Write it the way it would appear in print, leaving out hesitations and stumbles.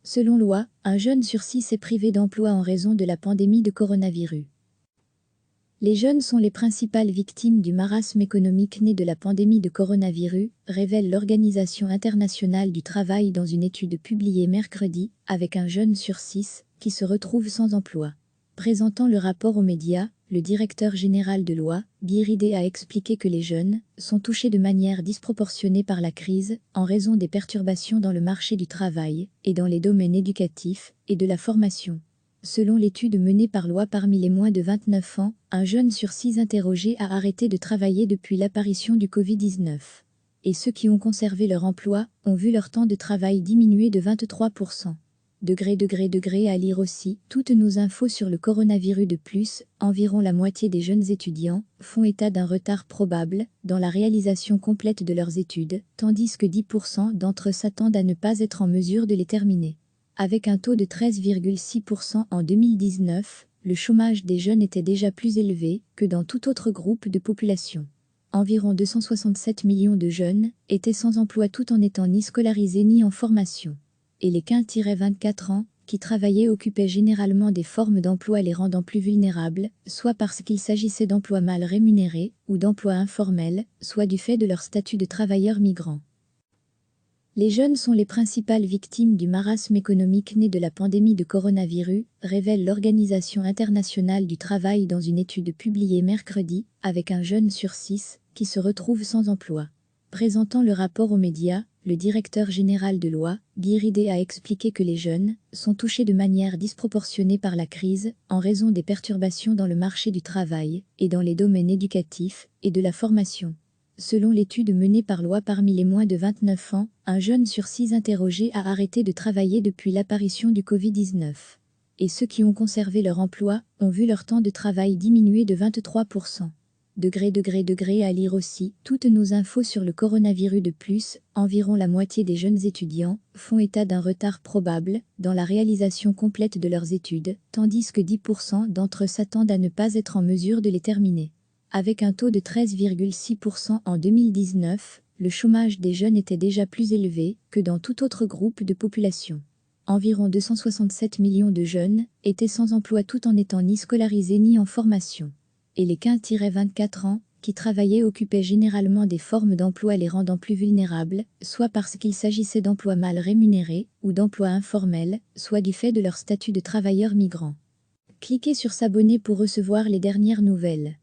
Selon loi, un jeune sur 6 est privé d'emploi en raison de la pandémie de coronavirus. Les jeunes sont les principales victimes du marasme économique né de la pandémie de coronavirus, révèle l'Organisation internationale du travail dans une étude publiée mercredi, avec un jeune sur 6 qui se retrouve sans emploi. Présentant le rapport aux médias, le directeur général de l'OIT, Guy Ridé, a expliqué que les jeunes sont touchés de manière disproportionnée par la crise en raison des perturbations dans le marché du travail et dans les domaines éducatifs et de la formation. Selon l'étude menée par l'OIT, parmi les moins de 29 ans, un jeune sur 6 interrogés a arrêté de travailler depuis l'apparition du Covid-19. Et ceux qui ont conservé leur emploi ont vu leur temps de travail diminuer de 23%. À lire aussi, toutes nos infos sur le coronavirus. De plus, environ la moitié des jeunes étudiants font état d'un retard probable dans la réalisation complète de leurs études, tandis que 10% d'entre eux s'attendent à ne pas être en mesure de les terminer. Avec un taux de 13,6% en 2019, le chômage des jeunes était déjà plus élevé que dans tout autre groupe de population. Environ 267 millions de jeunes étaient sans emploi tout en n'étant ni scolarisés ni en formation. Et les 15-24 ans qui travaillaient occupaient généralement des formes d'emploi les rendant plus vulnérables, soit parce qu'il s'agissait d'emplois mal rémunérés ou d'emplois informels, soit du fait de leur statut de travailleurs migrants. Les jeunes sont les principales victimes du marasme économique né de la pandémie de coronavirus, révèle l'Organisation internationale du travail dans une étude publiée mercredi, avec un jeune sur 6 qui se retrouve sans emploi. Présentant le rapport aux médias, le directeur général de l'OIT, Guy Ridé, a expliqué que les jeunes sont touchés de manière disproportionnée par la crise en raison des perturbations dans le marché du travail et dans les domaines éducatifs et de la formation. Selon l'étude menée par l'OIT, parmi les moins de 29 ans, un jeune sur 6 interrogés a arrêté de travailler depuis l'apparition du Covid-19. Et ceux qui ont conservé leur emploi ont vu leur temps de travail diminuer de 23%. À lire aussi, toutes nos infos sur le coronavirus. De plus, environ la moitié des jeunes étudiants font état d'un retard probable dans la réalisation complète de leurs études, tandis que 10% d'entre eux s'attendent à ne pas être en mesure de les terminer. Avec un taux de 13,6% en 2019, le chômage des jeunes était déjà plus élevé que dans tout autre groupe de population. Environ 267 millions de jeunes étaient sans emploi tout en n'étant ni scolarisés ni en formation. Et les 15-24 ans qui travaillaient occupaient généralement des formes d'emploi les rendant plus vulnérables, soit parce qu'il s'agissait d'emplois mal rémunérés ou d'emplois informels, soit du fait de leur statut de travailleurs migrants. Cliquez sur s'abonner pour recevoir les dernières nouvelles.